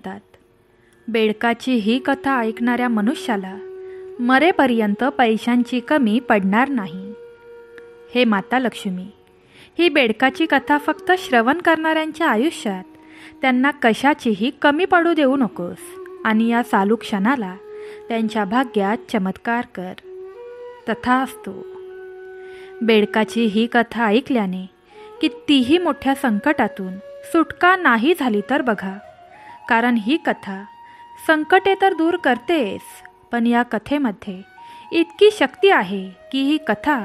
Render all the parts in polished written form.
म्हणतात. बेडकाची ही कथा ऐकणाऱ्या मनुष्याला मरेपर्यंत पैशांची कमी पडणार नाही. हे माता लक्ष्मी, ही बेडकाची कथा फक्त श्रवण करणाऱ्यांच्या आयुष्यात त्यांना कशाचीही कमी पडू देऊ नकोस आणि या चालू क्षणाला त्यांच्या भाग्यात चमत्कार कर. तथास्तु. बेडकाची ही कथा ऐकल्याने कितीही मोठ्या संकटातून सुटका नाही झाली तर बघा, कारण ही कथा संकटे तर दूर करतेच, पण या कथेमध्ये इतकी शक्ती आहे की ही कथा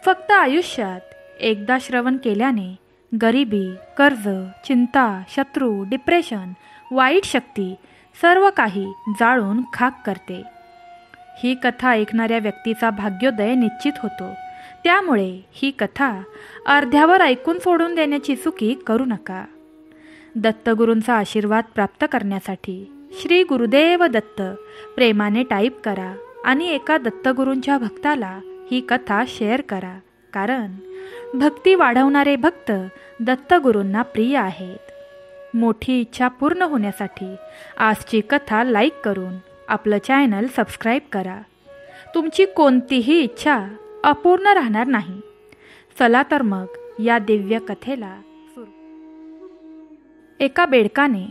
फक्त आयुष्यात एकदा श्रवण केल्याने गरिबी, कर्ज, चिंता, शत्रू, डिप्रेशन, वाईट शक्ती सर्व काही जाळून खाक करते. ही कथा ऐकणाऱ्या व्यक्तीचा भाग्योदय निश्चित होतो. त्यामुळे ही कथा अर्ध्यावर ऐकून सोडून देण्याची चुकी करू नका. दत्तगुरूंचा आशीर्वाद प्राप्त करण्यासाठी श्री गुरुदेव दत्त प्रेमाने टाईप करा आणि एका दत्तगुरूंच्या भक्ताला ही कथा शेअर करा, कारण भक्ती वाढवणारे भक्त दत्तगुरूंना प्रिय आहेत. मोठी इच्छा पूर्ण होण्यासाठी आजची कथा लाईक करून आपलं चॅनल सबस्क्राईब करा. तुमची कोणतीही इच्छा अपूर्ण राहणार नाही. चला तर मग या दिव्य कथेला सुरू. एका बेडकाने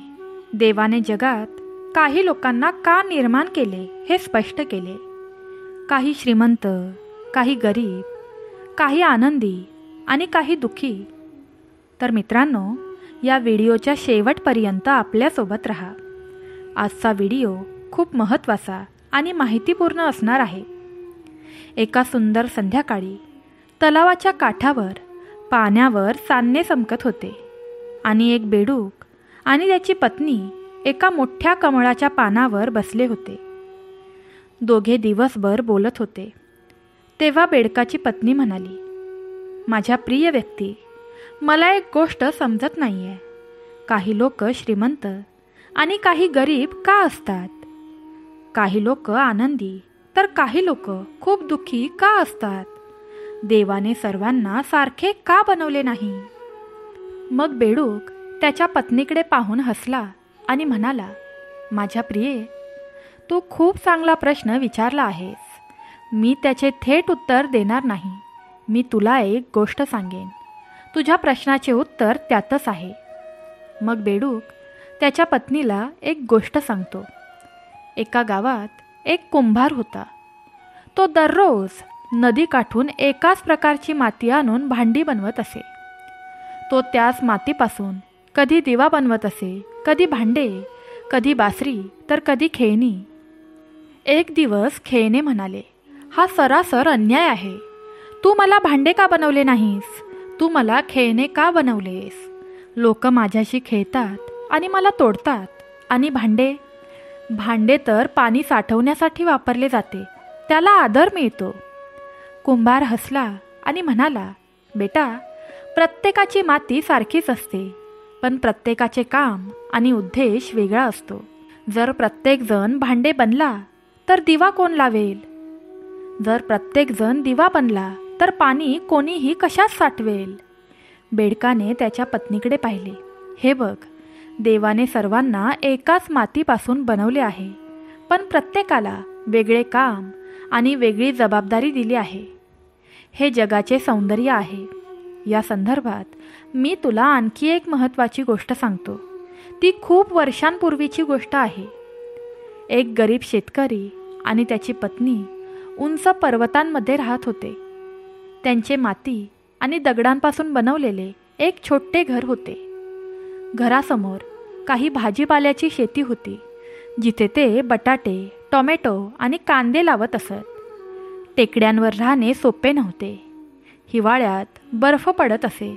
देवाने जगात काही लोकांना का निर्माण केले हे स्पष्ट केले. काही श्रीमंत, काही गरीब, काही आनंदी आणि काही दुःखी. तर मित्रांनो, या व्हिडिओच्या शेवटपर्यंत आपल्यासोबत राहा. आजचा व्हिडिओ खूप महत्त्वाचा आणि माहितीपूर्ण असणार आहे. एका सुंदर संध्याकाळी तलावाच्या काठावर पाण्यावर चांदणे चमकत होते आणि एक बेडूक आणि त्याची पत्नी एका मोठ्या कमळाच्या पानावर बसले होते. दोघे दिवसभर बोलत होते. तेव्हा बेडकाची पत्नी म्हणाली, माझ्या प्रिय व्यक्ती, मला एक गोष्ट समजत नाही आहे. काही लोक श्रीमंत आणि काही गरीब का असतात? काही लोक आनंदी तर काही लोक खूप दुःखी का असतात? देवाने सर्वांना सारखे का बनवले नाही? मग बेडूक त्याच्या पत्नीकडे पाहून हसला आणि म्हणाला, माझ्या प्रिये, तू खूप चांगला प्रश्न विचारला आहेस. मी त्याचे थेट उत्तर देणार नाही. मी तुला एक गोष्ट सांगेन. तुझ्या प्रश्नाचे उत्तर त्यातच आहे. मग बेडूक त्याच्या पत्नीला एक गोष्ट सांगतो. एका गावात एक कुंभार होता. तो दररोज नदी काठून एकाच प्रकारची माती आणून भांडी बनवत असे. तो त्याच मातीपासून कधी दिवा बनवत असे, कधी भांडे, कधी बासरी तर कधी खेळणी. एक दिवस खेळणे म्हणाले, हा सरासर अन्याय आहे. तू मला भांडे का बनवले नाहीस? तू मला खेळणे का बनवलेस? लोक माझ्याशी खेळतात आणि मला तोडतात. आणि भांडे तर पाणी साठवण्यासाठी वापरले जाते, त्याला आदर मिळतो. कुंभार हसला आणि म्हणाला, बेटा, प्रत्येकाची माती सारखीच असते, पण प्रत्येकाचे काम आणि उद्देश वेगळा असतो. जर प्रत्येकजण भांडे बनला तर दिवा कोण लावेल? जर प्रत्येकजण दिवा बनला तर पाणी कोणीही कशात साठवेल? बेडकाने त्याच्या पत्नीकडे पाहिले. हे बघ, देवाने सर्वांना एकाच मातीपासून बनवले आहे, पण प्रत्येकाला वेगळे काम आणि वेगळी जबाबदारी दिली आहे. हे जगाचे सौंदर्य आहे. या संदर्भात मी तुला आणखी एक महत्त्वाची गोष्ट सांगतो. ती खूप वर्षांपूर्वीची गोष्ट आहे. एक गरीब शेतकरी आणि त्याची पत्नी उंच पर्वतांमध्ये राहत होते. त्यांचे माती आणि दगडांपासून बनवलेले एक छोटे घर होते. घरासमोर काही भाजीपाल्याची शेती होती, जिथे ते बटाटे, टोमॅटो आणि कांदे लावत असत. टेकड्यांवर राहणे सोपे नव्हते. हिवाळ्यात बर्फ पडत असे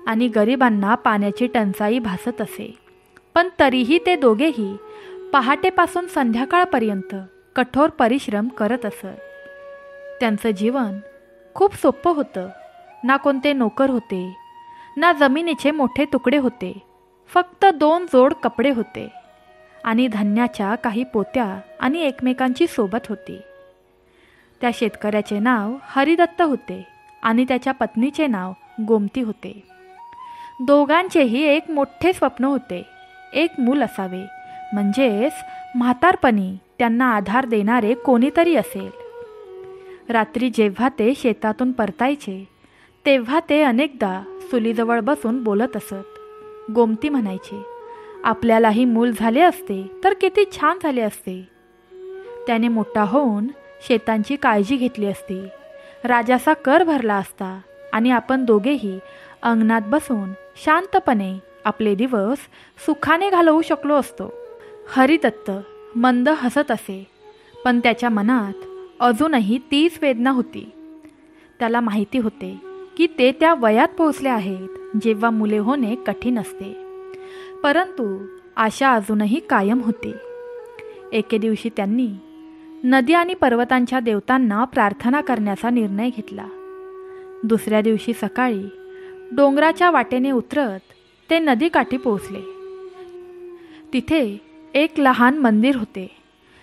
आणि गरिबांना पाण्याची टंचाई भासत असे. पण तरीही ते दोघेही पहाटेपासून संध्याकाळपर्यंत कठोर परिश्रम करत असत. त्यांचं जीवन खूप सोपं होतं. ना कोणते नोकर होते, ना जमिनीचे मोठे तुकडे होते. फक्त 2 जोड कपडे होते आणि धान्याच्या काही पोत्या आणि एकमेकांची सोबत होती. त्या शेतकऱ्याचे नाव हरिदत्त होते आणि त्याच्या पत्नीचे नाव गोमती होते. दोघांचेही एक मोठे स्वप्न होते. एक मूल असावे, म्हणजेच म्हातारपणी त्यांना आधार देणारे कोणीतरी असेल. रात्री जेव्हा ते शेतातून परतायचे तेव्हा ते अनेकदा चुलीजवळ बसून बोलत असत. गोमती म्हणायची, आपल्यालाही मूल झाले असते तर किती छान झाले असते. त्याने मोठा होऊन शेतांची काळजी घेतली असती, राजाचा कर भरला असता आणि आपण दोघेही अंगणात बसून शांतपणे आपले दिवस सुखाने घालवू शकलो असतो. हरिदत्त मंद हसत असे, पण त्याच्या मनात अजूनही तीच वेदना होती. त्याला माहिती होते की ते त्या वयात पोहोचले आहेत जेव्हा मुले होणे कठीण असते, परंतु आशा अजूनही कायम होती. एके दिवशी त्यांनी नदी आणि पर्वतांच्या देवतांना प्रार्थना करण्याचा निर्णय घेतला. दुसऱ्या दिवशी सकाळी डोंगराच्या वाटेने उतरत ते नदीकाठी पोहोचले. तिथे एक लहान मंदिर होते.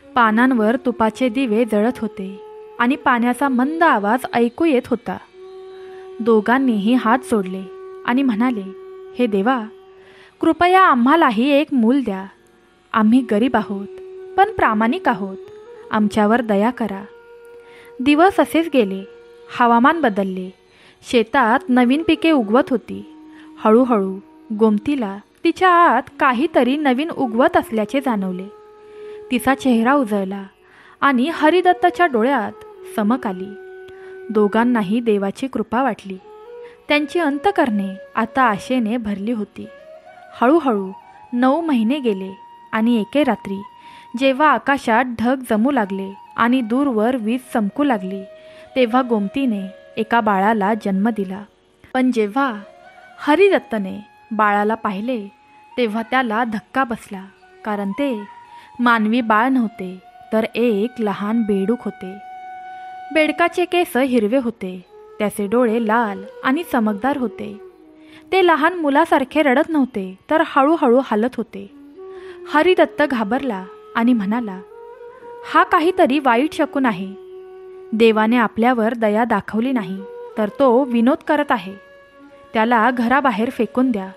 पानांवर तुपाचे दिवे जळत होते आणि पाण्याचा मंद आवाज ऐकू येत होता. दोघांनीही हात जोडले आणि म्हणाले, हे देवा, कृपया आम्हालाही एक मूल द्या. आम्ही गरीब आहोत पण प्रामाणिक आहोत. आमच्यावर दया करा. दिवस असेच गेले. हवामान बदलले. शेतात नवीन पिके उगवत होती. हळूहळू गोमतीला तिच्या आत काहीतरी नवीन उगवत असल्याचे जाणवले. तिचा चेहरा उजळला आणि हरिदत्तच्या डोळ्यात चमक आली. दोघांनाही देवाची कृपा वाटली. त्यांची अंतःकरणे आता आशेने भरली होती. हळूहळू 9 महिने गेले आणि एके रात्री जेव्हा आकाशात ढग जमू लागले आणि दूरवर वीज चमकू लागली तेव्हा गोमतीने एका बाळाला जन्म दिला. पण जेव्हा हरिदत्तने बाळाला पाहिले तेव्हा त्याला धक्का बसला, कारण ते मानवी बाळ नव्हते तर एक लहान बेडूक होते. बेडकाचे केस हिरवे होते, त्याचे डोळे लाल आणि चमकदार होते. ते लहान मुलासारखे रडत नव्हते तर हळूहळू हालत होते. हरिदत्त घाबरला आणि म्हणाला, हा काहीतरी वाईट शकुन आहे. देवाने आपल्यावर दया दाखवली नाही तर तो विनोद करत आहे. त्याला घराबाहेर फेकून द्या.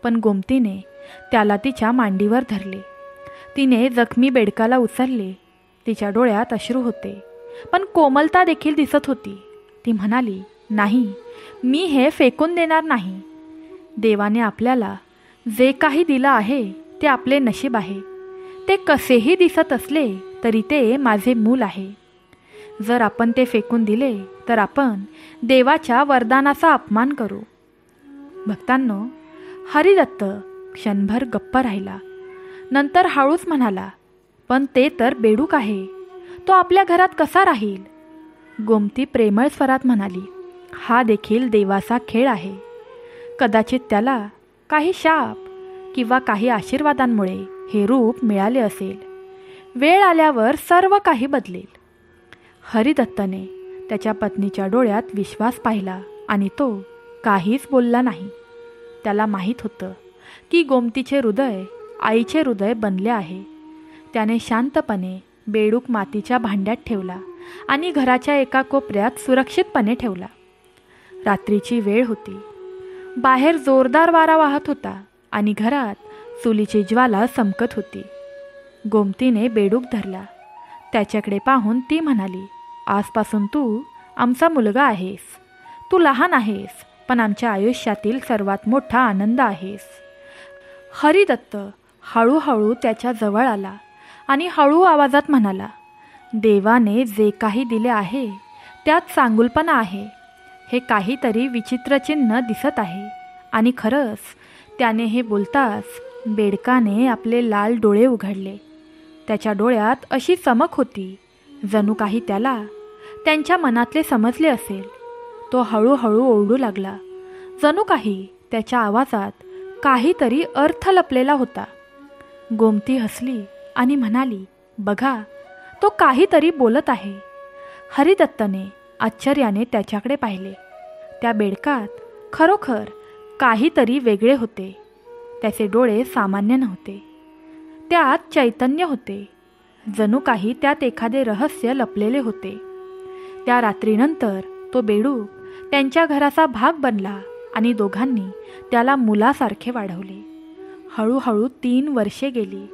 पण गोमतीने त्याला तिच्या मांडीवर धरले. तिने जखमी बेडकाला उचलले. तिच्या डोळ्यात अश्रू होते, पण कोमलता देखील दिसत होती. ती म्हणाली, नाही, मी हे फेकून देणार नाही. देवाने आपल्याला जे काही दिलं आहे ते आपले नशीब आहे. ते कसेही दिसत असले तरी ते माझे मूल आहे. जर आपण ते फेकून दिले तर आपण देवाच्या वरदानाचा अपमान करू. भक्तांनो, हरिदत्त क्षणभर गप्प राहिला. नंतर हळूच म्हणाला, पण ते तर बेडूक आहे. तो आपल्या घरात कसा राहील? गोमती प्रेमळ स्वरात म्हणाली, हा देखील देवाचा खेळ आहे. कदाचित त्याला काही शाप किंवा काही आशीर्वादांमुळे हे रूप मिळाले असेल. वेळ आल्यावर सर्व काही बदलेल. हरिदत्तने त्याच्या पत्नीच्या डोळ्यात विश्वास पाहिला आणि तो काहीच बोलला नाही. त्याला माहीत होतं की गोमतीचे हृदय आईचे हृदय बनले आहे. त्याने शांतपणे बेडूक मातीच्या भांड्यात ठेवला आणि घराच्या एका कोपऱ्यात सुरक्षितपणे ठेवला. रात्रीची वेळ होती. बाहेर जोरदार वारा वाहत होता आणि घरात चुलीची ज्वाला चमकत होती. गोमतीने बेडूक धरला. त्याच्याकडे पाहून ती म्हणाली, आजपासून तू आमचा मुलगा आहेस. तू लहान आहेस पण आमच्या आयुष्यातील सर्वात मोठा आनंद आहेस. हरिदत्त हळूहळू त्याच्या जवळ आला आणि हळू आवाजात म्हणाला, देवाने जे काही दिले आहे त्यात चांगुलपणा आहे. हे काहीतरी विचित्र चिन्ह दिसत आहे. आणि खरंच त्याने हे बोलताच बेडकाने आपले लाल डोळे उघडले. त्याच्या डोळ्यात अशी चमक होती जणू काही त्याला त्यांच्या मनातले समजले असेल. तो हळूहळू ओरडू लागला. जणू काही त्याच्या आवाजात काहीतरी अर्थ लपलेला होता. गोमती हसली आणि म्हणाली, बघा, तो काहीतरी बोलत आहे. हरिदत्तने आश्चर्याने त्याच्याकडे पाहिले. त्या बेडकात खरोखर काहीतरी वेगळे होते. त्याचे डोळे सामान्य नव्हते. त्यात चैतन्य होते. जणू काही त्यात एखादे रहस्य लपलेले होते. त्या रात्रीनंतर तो बेडूक त्यांच्या घराचा भाग बनला आणि दोघांनी त्याला मुलासारखे वाढवले. हळूहळू 3 वर्षे गेली.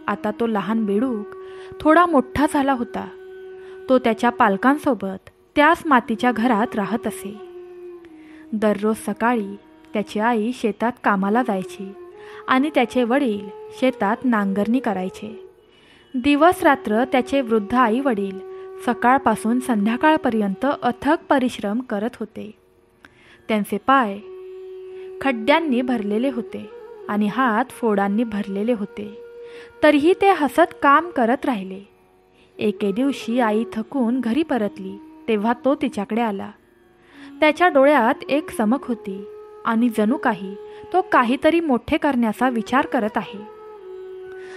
आता तो लहान बेडूक थोडा मोठा झाला होता. तो त्याच्या पालकांसोबत त्याच मातीच्या घरात राहत असे. दररोज सकाळी त्याची आई शेतात कामाला जायची आणि त्याचे वडील शेतात नांगरणी करायचे. दिवस रात्र त्याचे वृद्ध आई वडील सकाळपासून संध्याकाळपर्यंत अथक परिश्रम करत होते. त्यांचे पाय खड्ड्यांनी भरलेले होते आणि हात फोडांनी भरलेले होते, तरीही ते हसत काम करत राहिले. एके दिवशी आई थकून घरी परतली तेव्हा तो तिच्याकडे आला. त्याच्या डोळ्यात एक चमक होती आणि जणू काही तो काहीतरी मोठे करण्याचा विचार करत आहे.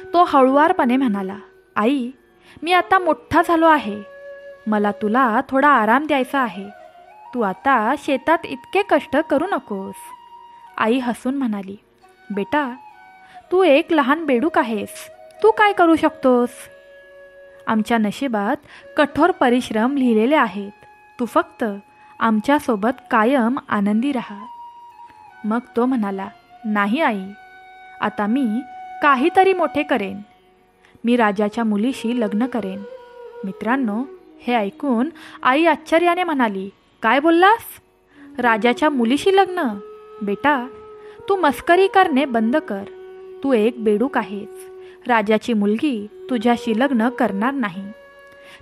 तो हळुवारपणे म्हणाला, आई, मी आता मोठा झालो आहे. मला तुला थोडा आराम द्यायचा आहे. तू आता शेतात इतके कष्ट करू नकोस. आई हसून म्हणाली, बेटा, तू एक लहान बेडूक आहेस. तू काय करू शकतोस? आमच्या नशिबात कठोर परिश्रम लिहिलेले आहेत. तू फक्त आमच्यासोबत कायम आनंदी राहा. मग तो म्हणाला, नाही आई, आता मी काहीतरी मोठे करेन. मी राजाच्या मुलीशी लग्न करेन. मित्रांनो, हे ऐकून आई आश्चर्याने म्हणाली, काय बोललास? राजाच्या मुलीशी लग्न? बेटा, तू मस्करी करणे बंद कर. तू एक बेडूक आहेस. राजाची मुलगी तुझ्याशी लग्न करणार नाही.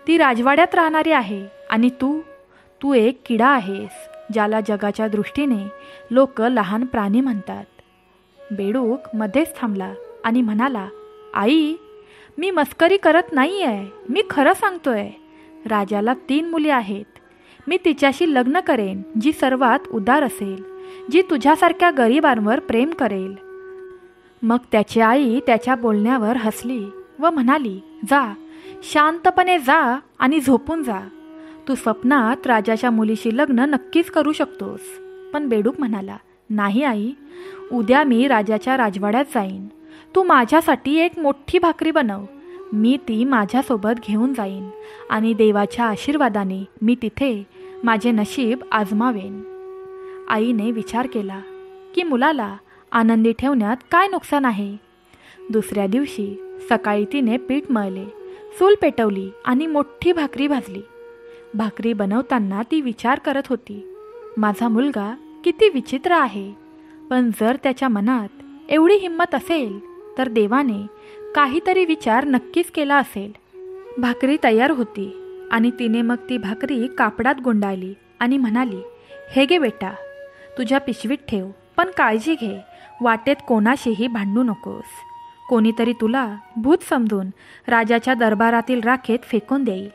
ती राजवाड्यात राहणारी आहे आणि तू एक किडा आहेस, ज्याला जगाच्या दृष्टीने लोक लहान प्राणी म्हणतात. बेडूक मध्येच थांबला आणि म्हणाला, आई, मी मस्करी करत नाही आहे. मी खरं सांगतोय. राजाला 3 मुली आहेत. मी तिच्याशी लग्न करेन जी सर्वात उदार असेल, जी तुझ्यासारख्या गरिबांवर प्रेम करेल. मग त्याची आई त्याच्या बोलण्यावर हसली व म्हणाली, जा, शांतपणे जा आणि झोपून जा. तू स्वप्नात राजाच्या मुलीशी लग्न नक्कीच करू शकतोस. पण बेडूक म्हणाला, नाही आई, उद्या मी राजाच्या राजवाड्यात जाईन. तू माझ्यासाठी एक मोठी भाकरी बनव. मी ती माझ्यासोबत घेऊन जाईन आणि देवाच्या आशीर्वादाने मी तिथे माझे नशीब आजमावेन. आईने विचार केला की मुलाला आनंदी ठेवण्यात काय नुकसान आहे. दुसऱ्या दिवशी सकाळी तिने पीठ मळले, चूल पेटवली आणि मोठी भाकरी भाजली. भाकरी बनवताना ती विचार करत होती, माझा मुलगा किती विचित्र आहे. पण जर त्याच्या मनात एवढी हिंमत असेल तर देवाने काहीतरी विचार नक्कीच केला असेल. भाकरी तयार होती आणि तिने मग ती भाकरी कापडात गुंडाळली आणि म्हणाली, हे गे बेटा, तुझ्या पिशवीत ठेव. पण काळजी घे, वाटेत कोणाशीही भांडू नकोस. कोणीतरी तुला भूत समजून राजाच्या दरबारातील राखेत फेकून देईल.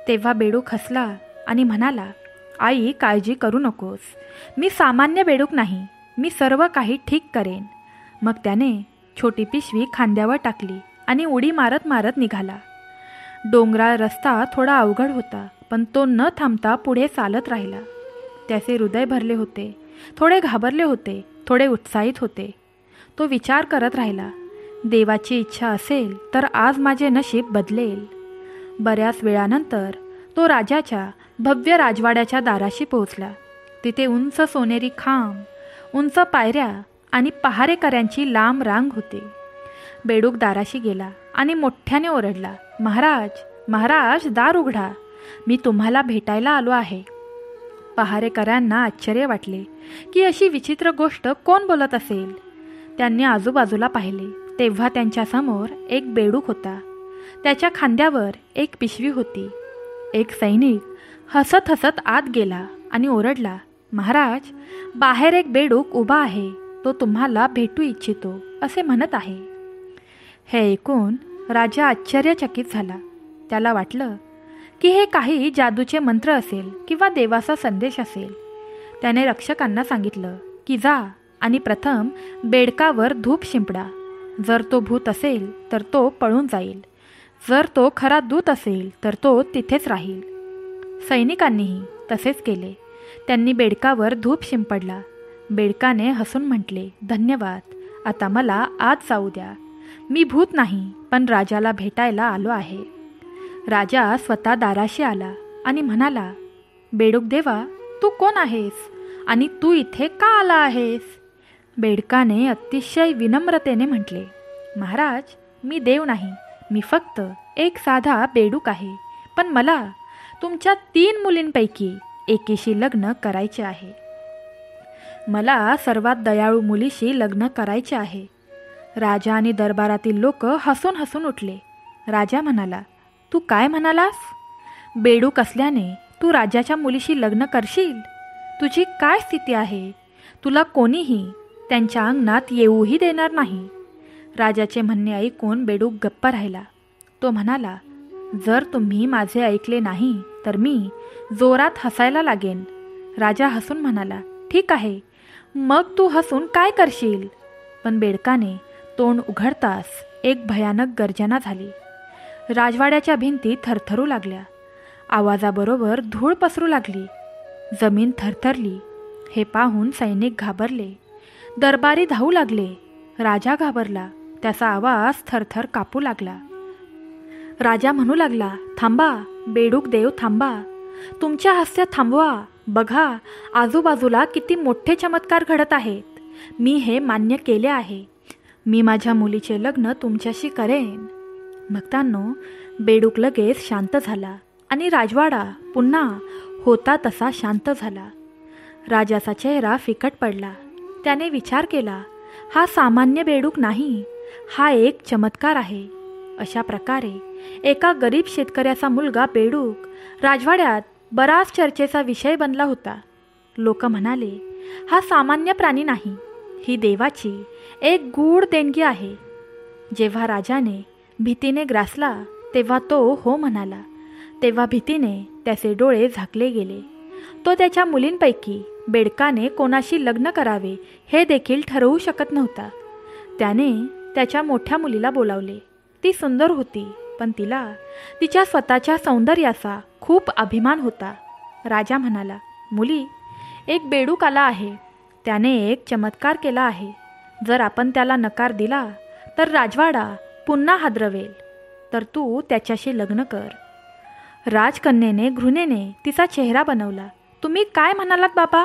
तेव्हा बेडूक हसला आणि म्हणाला, आई, काळजी करू नकोस. मी सामान्य बेडूक नाही. मी सर्व काही ठीक करेन. मग त्याने छोटी पिशवी खांद्यावर टाकली आणि उडी मारत मारत निघाला. डोंगराळ रस्ता थोडा अवघड होता, पण तो न थांबता पुढे चालत राहिला. त्याचे हृदय भरले होते, थोडे घाबरले होते, थोडे उत्साहित होते. तो विचार करत राहिला, देवाची इच्छा असेल तर आज माझे नशीब बदलेल. बऱ्याच वेळानंतर तो राजाच्या भव्य राजवाड्याच्या दाराशी पोहोचला. तिथे उंच सोनेरी खांब, उंच पायऱ्या आणि पहारेकऱ्यांची लांब रांग होती. बेडूक दाराशी गेला आणि मोठ्याने ओरडला, महाराज, महाराज, दार उघडा. मी तुम्हाला भेटायला आलो आहे. पहारेकऱ्यांना आश्चर्य वाटले की अशी विचित्र गोष्ट कोण बोलत असेल. त्यांनी आजूबाजूला पाहिले तेव्हा त्यांच्यासमोर एक बेडूक होता. त्याच्या खांद्यावर एक पिशवी होती. एक सैनिक हसत हसत आत गेला आणि ओरडला, महाराज, बाहेर एक बेडूक उभा आहे. तो तुम्हाला भेटू इच्छितो असे म्हणत आहे. हे ऐकून राजा आश्चर्यचकित झाला. त्याला वाटलं की हे काही जादूचे मंत्र असेल किंवा देवाचा संदेश असेल. त्याने रक्षकांना सांगितलं की जा आणि प्रथम बेडकावर धूप शिंपडा. जर तो भूत असेल तर तो पळून जाईल. जर तो खरा दूत असेल तर तो तिथेच राहील. सैनिकांनीही तसेच केले. त्यांनी बेडकावर धूप शिंपडला. बेडकाने हसून म्हटले, धन्यवाद. आता मला आज जाऊ द्या. मी भूत नाही, पण राजाला भेटायला आलो आहे. राजा स्वतः दाराशी आला आणि म्हणाला, बेडूक देवा, तू कोण आहेस आणि तू इथे का आला आहेस? बेडकाने अतिशय विनम्रतेने म्हटले, महाराज, मी देव नाही, मी फक्त एक साधा बेडूक आहे. पण मला तुमच्या 3 मुलींपैकी एकीशी लग्न करायचे आहे. मला सर्वात दयाळू मुलीशी लग्न करायचे आहे. राजा आणि दरबारातील लोक हसून हसून उठले. राजा म्हणाला, तू काय म्हणालास? बेडूक असल्याने तू राजाच्या मुलीशी लग्न करशील? तुझी काय स्थिती आहे? तुला कोणीही त्यांच्या अंगणात येऊही देणार नाही. राजाचे म्हणणे ऐकून बेडूक गप्प राहिला. तो म्हणाला, जर तुम्ही माझे ऐकले नाही तर मी जोरात हसायला लागेन. राजा हसून म्हणाला, ठीक आहे, मग तू हसून काय करशील? पण बेडकाने तोंड उघडताच एक भयानक गर्जना झाली. राजवाड्याच्या भिंती थरथरू लागल्या. आवाजाबरोबर धूळ पसरू लागली. जमीन थरथरली. हे पाहून सैनिक घाबरले. दरबारी धावू लागले. राजा घाबरला. त्याचा आवाज थरथर कापू लागला. राजा म्हणू लागला, थांबा बेडूक देव, थांबा. तुमच्या हास्य थांबवा. बघा, आजूबाजूला किती मोठे चमत्कार घडत आहेत. मी हे मान्य केले आहे. मी माझ्या मुलीचे लग्न तुमच्याशी करेन. भक्तांनो, बेडूक लगेच शांत झाला आणि राजवाडा पुन्हा होता तसा शांत झाला. राजाचा चेहरा फिकट पडला. त्याने विचार केला, हा सामान्य बेडूक नाही, हा एक चमत्कार आहे. अशा प्रकारे एका गरीब शेतकऱ्याचा मुलगा बेडूक राजवाड्यात बराच चर्चेचा विषय बनला होता. लोक म्हणाले, हा सामान्य प्राणी नाही, ही देवाची एक गूढ देणगी आहे. जेव्हा राजाने भीतीने ग्रासला तेव्हा तो हो म्हणाला. तेव्हा भीतीने त्याचे डोळे झाकले गेले. तो त्याच्या मुलींपैकी बेडकाने कोणाशी लग्न करावे हे देखील ठरवू शकत नव्हता. त्याने त्याच्या मोठ्या मुलीला बोलावले. ती सुंदर होती, पण तिला तिच्या स्वतःच्या सौंदर्याचा खूप अभिमान होता. राजा म्हणाला, मुली, एक बेडूक आला आहे. त्याने एक चमत्कार केला आहे. जर आपण त्याला नकार दिला तर राजवाडा पुन्हा हादरवेल. तर तू त्याच्याशी लग्न कर. राजकन्येने घृणेने तिचा चेहरा बनवला. तुम्ही काय म्हणालात बाबा?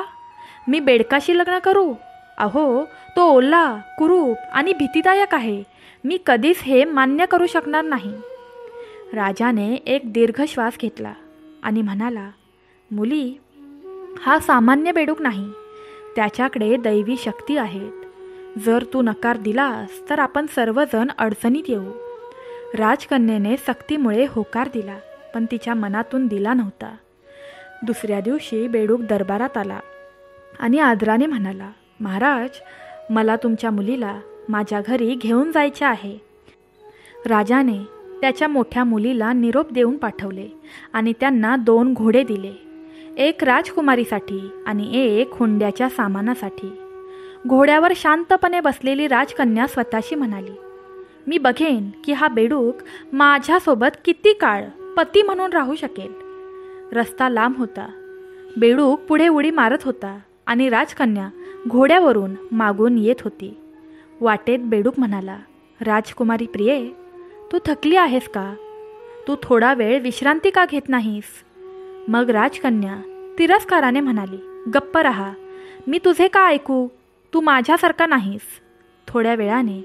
मी बेडकाशी लग्न करू? अहो, तो ओला, कुरूप आणि भीतीदायक आहे. मी कधीच हे मान्य करू शकणार नाही. राजाने एक दीर्घ श्वास घेतला आणि म्हणाला, मुली, हा सामान्य बेडूक नाही. त्याच्याकडे दैवी शक्ती आहेत. जर तू नकार दिलास तर आपण सर्वजण अडचणीत येऊ. राजकन्येने सक्तीमुळे होकार दिला, पण तिच्या मनातून दिला नव्हता. दुसऱ्या दिवशी बेडूक दरबारात आला आणि आदराने म्हणाला, महाराज, मला तुमच्या मुलीला माझ्या घरी घेऊन जायचे आहे. राजाने त्याच्या मोठ्या मुलीला निरोप देऊन पाठवले आणि त्यांना 2 घोडे दिले, एक राजकुमारीसाठी आणि एक हुंड्याच्या सामानासाठी. घोड्यावर शांतपणे बसलेली राजकन्या स्वतःशी म्हणाली, मी बघेन की हा बेडूक माझ्यासोबत किती काळ पती म्हणून राहू शकेल. रस्ता लांब होता. बेडूक पुढे उडी मारत होता आणि राजकन्या घोड्यावरून मागून येत होती. वाटेत बेडूक म्हणाला, राजकुमारी प्रिये, तू थकली आहेस का? तू थोडा वेळ विश्रांती का घेत नाहीस? मग राजकन्या तिरस्काराने म्हणाली, गप्प रहा, मी तुझे का ऐकू? तू माझ्यासारखा नाहीस. थोड्या वेळाने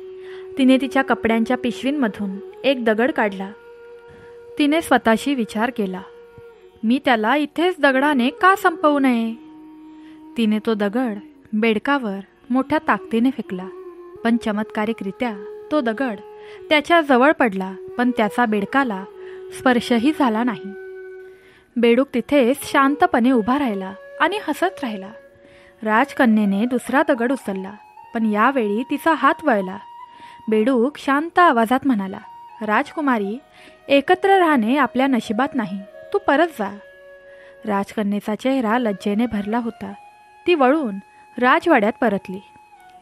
तिने तिच्या कपड्यांच्या पिशवींमधून एक दगड काढला. तिने स्वतःशी विचार केला, मी त्याला इथेच दगडाने का संपवू नये? तिने तो दगड बेडकावर मोठ्या ताकदीने फेकला, पण चमत्कारिकरित्या तो दगड त्याच्या जवळ पडला, पण त्याचा बेडकाला स्पर्शही झाला नाही. बेडूक तिथेच शांतपणे उभा राहिला आणि हसत राहिला. राजकन्येने दुसरा दगड उचलला, पण यावेळी तिचा हात वळला. बेडूक शांत आवाजात म्हणाला, राजकुमारी, एकत्र राहणे आपल्या नशिबात नाही, तू परत जा. राजकन्येचा चेहरा लज्जेने भरला होता. ती वळून राजवाड्यात परतली.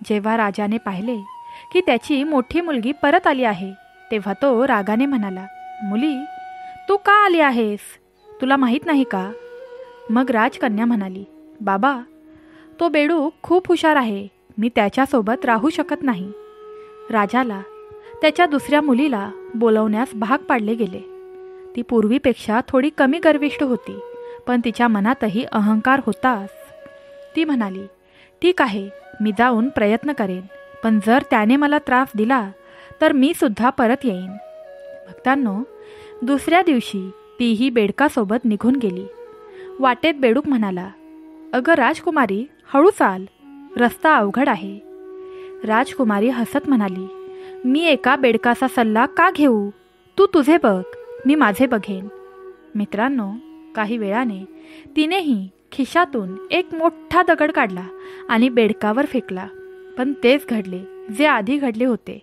जेव्हा राजाने पाहिले की त्याची मोठी मुलगी परत आली आहे, तेव्हा तो रागाने म्हणाला, मुली, तू का आली आहेस? तुला माहीत नाही का? मग राजकन्या म्हणाली, बाबा, तो बेडूक खूप हुशार आहे, मी त्याच्यासोबत राहू शकत नाही. राजाला त्याच्या दुसऱ्या मुलीला बोलवण्यास भाग पाडले गेले. ती पूर्वीपेक्षा थोडी कमी गर्विष्ठ होती, पण तिच्या मनातही अहंकार होताच. ती म्हणाली, ठीक आहे, मी जाऊन प्रयत्न करेन, पण जर त्याने मला त्रास दिला तर मी सुद्धा परत येईन. भक्तांनो, दुसऱ्या दिवशी तीही बेडकासोबत निघून गेली. वाटेत बेडूक म्हणाला, अगं राजकुमारी, हळू चाल, रस्ता अवघड आहे. राजकुमारी हसत म्हणाली, मी एका बेडकाचा सल्ला का घेऊ? तू तुझे बघ, मी माझे बघेन. मित्रांनो, काही वेळाने तिनेही खिशातून एक मोठा दगड काढला आणि बेडकावर फेकला. पण तेच घडले जे आधी घडले होते.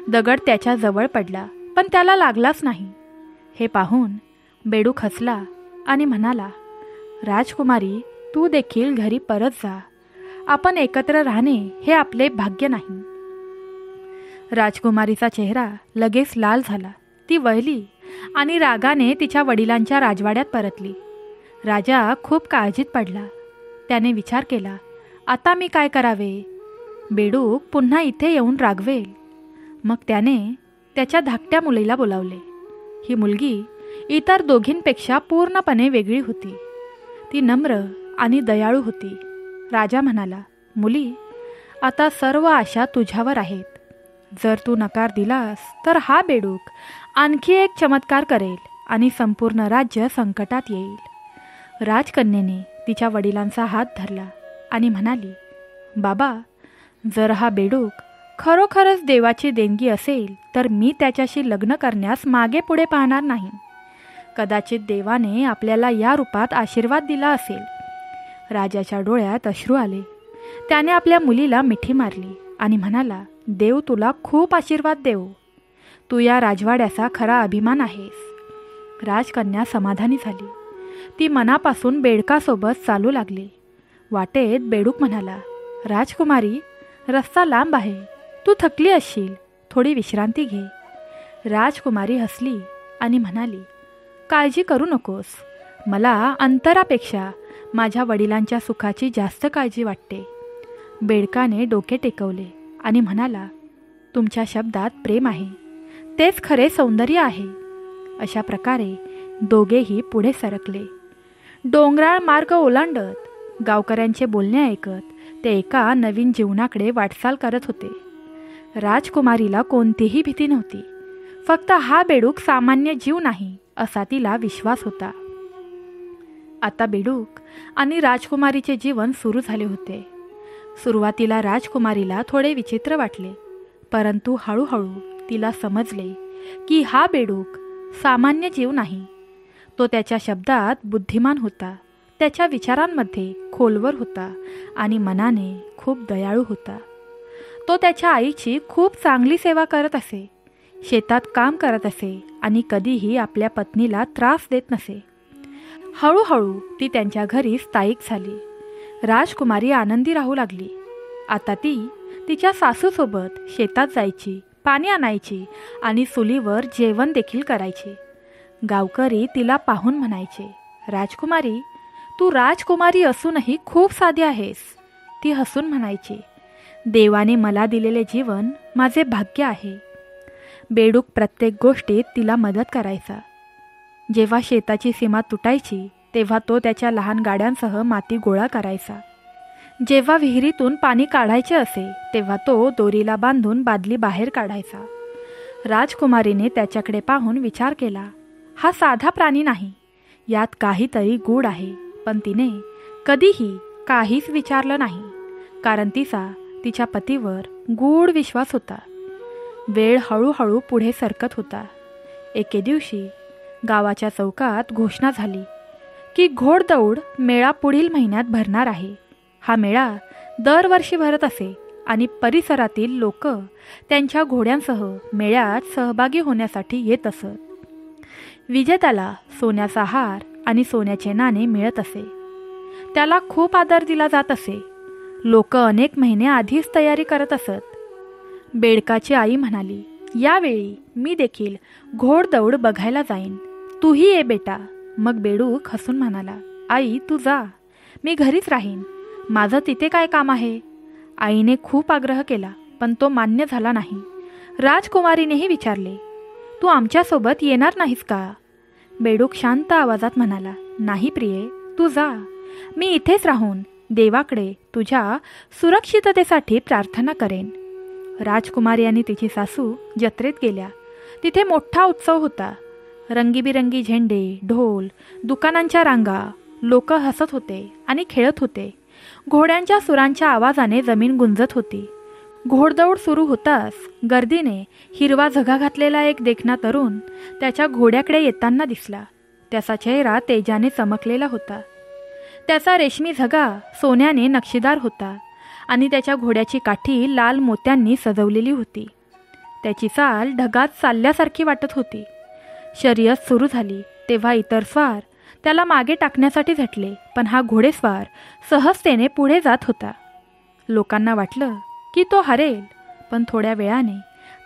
दगड त्याच्या जवळ पडला, पण त्याला लागलाच नाही. हे पाहून बेडूक हसला आणि म्हणाला, राजकुमारी, तू देखील घरी परत जा. आपण एकत्र राहणे हे आपले भाग्य नाही. राजकुमारीचा चेहरा लगेच लाल झाला. ती वळली आणि रागाने तिच्या वडिलांच्या राजवाड्यात परतली. राजा खूप काळजीत पडला. त्याने विचार केला, आता मी काय करावे? बेडूक पुन्हा इथे येऊन रागवेल. मग त्याने त्याच्या धाकट्या मुलीला बोलावले. ही मुलगी इतर दोघींपेक्षा पूर्णपणे वेगळी होती. ती नम्र आणि दयाळू होती. राजा म्हणाला, मुली, आता सर्व आशा तुझ्यावर आहेत. जर तू नकार दिलास तर हा बेडूक आणखी एक चमत्कार करेल आणि संपूर्ण राज्य संकटात येईल. राजकन्येने तिच्या वडिलांचा हात धरला आणि म्हणाली, बाबा, जर हा बेडूक खरोखरच देवाची देणगी असेल तर मी त्याच्याशी लग्न करण्यास मागे पुढे पाहणार नाही. कदाचित देवाने आपल्याला या रूपात आशीर्वाद दिला असेल. राजाच्या डोळ्यात अश्रू आले. त्याने आपल्या मुलीला मिठी मारली आणि म्हणाला, देव तुला खूप आशीर्वाद देवो. तू या राजवाड्याचा खरा अभिमान आहेस. राजकन्या समाधानी झाली. ती मनापासून बेडकासोबत चालू लागली. वाटेत बेडूक म्हणाला, राजकुमारी, रस्ता लांब आहे, तू थकली असशील, थोडी विश्रांती घे. राजकुमारी हसली आणि म्हणाली, काळजी करू नकोस. मला अंतरापेक्षा माझ्या वडिलांच्या सुखाची जास्त काळजी वाटते. बेडकाने डोके टेकवले आणि म्हणाला, तुमच्या शब्दात प्रेम आहे, तेच खरे सौंदर्य आहे. अशा प्रकारे दोघेही पुढे सरकले. डोंगराळ मार्ग ओलांडत, गावकऱ्यांचे बोलणे ऐकत ते एका नवीन जीवनाकडे वाटचाल करत होते. राजकुमारीला कोणतीही भीती नव्हती. फक्त हा बेडूक सामान्य जीव नाही असा तिला विश्वास होता. आता बेडूक आणि राजकुमारीचे जीवन सुरू झाले होते. सुरुवातीला राजकुमारीला थोडे विचित्र वाटले, परंतु हळूहळू तिला समजले की हा बेडूक सामान्य जीव नाही. तो त्याच्या शब्दात बुद्धिमान होता, त्याच्या विचारांमध्ये खोलवर होता आणि मनाने खूप दयाळू होता. तो त्याच्या आईची खूप चांगली सेवा करत असे, शेतात काम करत असे आणि कधीही आपल्या पत्नीला त्रास देत नसे. हळूहळू ती त्यांच्या घरी स्थायिक झाली. राजकुमारी आनंदी राहू लागली. आता ती तिच्या सासूसोबत शेतात जायची, पाणी आणायची आणि चुलीवर जेवण देखील करायची. गावकरी तिला पाहून म्हणायचे, राजकुमारी, तू राजकुमारी असूनही खूप साधी आहेस. ती हसून म्हणायची, देवाने मला दिलेले जीवन माझे भाग्य आहे. बेडूक प्रत्येक गोष्टीत तिला मदत करायचा. जेव्हा शेताची सीमा तुटायची तेव्हा तो त्याच्या लहान गाड्यांसह माती गोळा करायचा. जेव्हा विहिरीतून पाणी काढायचे असे तेव्हा तो दोरीला बांधून बादली बाहेर काढायचा. राजकुमारीने त्याच्याकडे पाहून विचार केला, हा साधा प्राणी नाही, यात काहीतरी गूढ आहे. पण तिने कधीही काहीच विचारलं नाही, कारण तिच्या पतीवर गूढ विश्वास होता. वेळ हळूहळू पुढे सरकत होता. एके दिवशी गावाच्या चौकात घोषणा झाली की घोडदौड मेळा पुढील महिन्यात भरणार आहे. हा मेळा दरवर्षी भरत असे आणि परिसरातील लोक त्यांच्या घोड्यांसह मेळ्यात सहभागी होण्यासाठी येत असत. विजेत्याला सोन्याचा हार आणि सोन्याचे नाणे मिळत असे. त्याला खूप आदर दिला जात असे. लोक अनेक महिने आधीच तयारी करत असत. बेडकाची आई म्हणाली, यावेळी मी देखील घोडदौड बघायला जाईन, तूही ये बेटा. मग बेडूक हसून म्हणाला, आई तू जा, मी घरीच राहीन, माझं तिथे काय काम आहे. आईने खूप आग्रह केला पण तो मान्य झाला नाही. राजकुमारीनेही विचारले, तू आमच्यासोबत येणार नाहीस का? बेडूक शांत आवाजात म्हणाला, नाही प्रिये, तू जा, मी इथेच राहून देवाकडे तुझ्या सुरक्षिततेसाठी प्रार्थना करेन. राजकुमारी आणि तिची सासू जत्रेत गेल्या. तिथे मोठा उत्सव होता. रंगीबिरंगी झेंडे, ढोल, दुकानांच्या रांगा, लोक हसत होते आणि खेळत होते. घोड्यांच्या सुरांच्या आवाजाने जमीन गुंजत होती. घोडदौड सुरू होताच गर्दीने हिरवा झगा घातलेला एक देखणा तरुण त्याच्या घोड्याकडे येताना दिसला. त्याचा चेहरा तेजाने चमकलेला होता. त्याचा रेशमी झगा सोन्याने नक्षीदार होता आणि त्याच्या घोड्याची काठी लाल मोत्यांनी सजवलेली होती. त्याची चाल ढगात चालल्यासारखी वाटत होती. शर्यत सुरू झाली तेव्हा इतर स्वार त्याला मागे टाकण्यासाठी झटले, पण हा घोडेस्वार सहजतेने पुढे जात होता. लोकांना वाटलं की तो हरेल, पण थोड्या वेळाने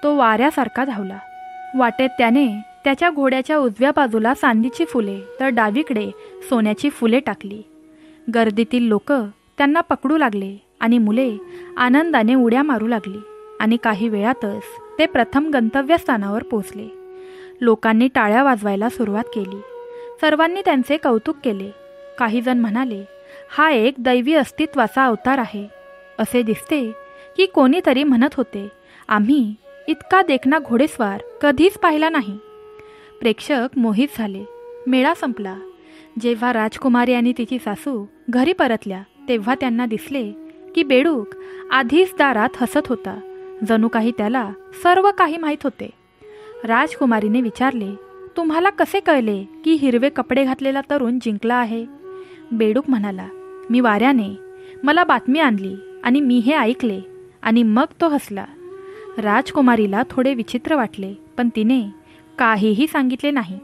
तो वाऱ्यासारखा धावला. वाटेत त्याने त्याच्या घोड्याच्या उजव्या बाजूला चांदीची फुले तर डावीकडे सोन्याची फुले टाकली. गर्दीतील लोक त्यांना पकडू लागले आणि मुले आनंदाने उड्या मारू लागली आणि काही वेळातच ते प्रथम गंतव्यस्थानावर पोचले. लोकांनी टाळ्या वाजवायला सुरुवात केली. सर्वांनी त्यांचे कौतुक केले. काही जण म्हणाले, हा एक दैवी अस्तित्वाचा अवतार आहे. असे दिसते की कोणीतरी म्हणत होते, आम्ही इतका देखणा घोडेस्वार कधीच पाहिला नाही. प्रेक्षक मोहित झाले. मेळा संपला. जेव्हा राजकुमारी आणि तिची सासू घरी परतल्या तेव्हा त्यांना दिसले की बेडूक आधीच दारात हसत होता. जणू काही त्याला सर्व काही माहीत होते. राजकुमारीने विचारले, तुम्हाला कसे कळले की हिरवे कपडे घातलेला तरुण जिंकला आहे? बेडूक म्हणाला, मी वाऱ्याने मला बातमी आणली आणि मी हे ऐकले. आणि मग तो हसला. राजकुमारीला थोडे विचित्र वाटले, पण तिने काहीही सांगितले नाही.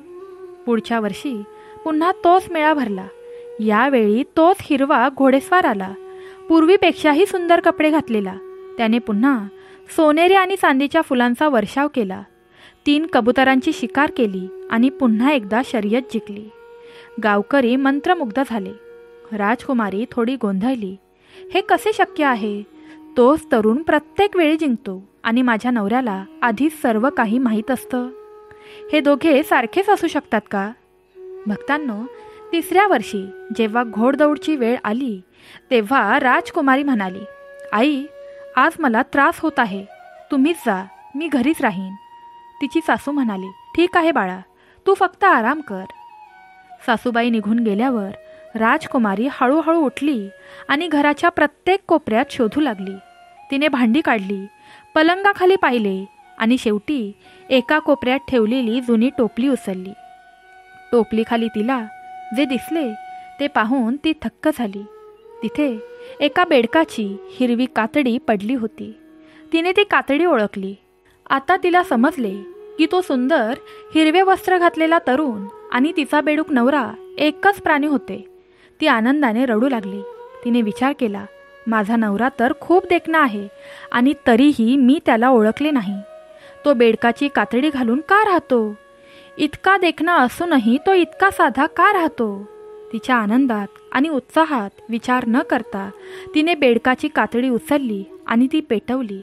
पुढच्या वर्षी पुन्हा तोच मेळा भरला. यावेळी तोच हिरवा घोडेस्वार आला, पूर्वीपेक्षाही सुंदर कपडे घातलेला. त्याने पुन्हा सोनेरी आणि चांदीच्या फुलांचा वर्षाव केला. 3 कबुतरांची शिकार केली आणि पुन्हा एकदा शर्यत जिंकली. गावकरी मंत्रमुग्ध झाले. राजकुमारी थोडी गोंधळली. हे कसे शक्य आहे? तोच तरुण प्रत्येक वेळी जिंकतो आणि माझ्या नवऱ्याला आधीच सर्व काही माहीत असतं. हे दोघे सारखेच असू शकतात का? भक्तांनो, 3ऱ्या वर्षी जेव्हा घोडदौडची वेळ आली तेव्हा राजकुमारी म्हणाली, आई, आज मला त्रास होत आहे. तुम्हीच जा, मी घरीच राहीन. तिची सासू म्हणाली, ठीक आहे बाळा, तू फक्त आराम कर. सासूबाई निघून गेल्यावर राजकुमारी हळूहळू उठली आणि घराच्या प्रत्येक कोपऱ्यात शोधू लागली. तिने भांडी काढली, पलंगाखाली पाहिले आणि शेवटी एका कोपऱ्यात ठेवलेली जुनी टोपली उचलली. टोपलीखाली तिला जे दिसले ते पाहून ती थक्क झाली. तिथे एका बेडकाची हिरवी कातडी पडली होती. तिने ती कातडी ओळखली. आता तिला समजले की तो सुंदर हिरवे वस्त्र घातलेला तरुण आणि तिचा बेडूक नवरा एकच प्राणी होते. ती आनंदाने रडू लागली. तिने विचार केला, माझा नवरा तर खूप देखणा आहे आणि तरीही मी त्याला ओळखले नाही. तो बेडकाची कातडी घालून का राहतो? इतका देखणा असूनही तो इतका साधा का राहतो? तिच्या आनंदात आणि उत्साहात विचार न करता तिने बेडकाची कातडी उचलली आणि ती पेटवली.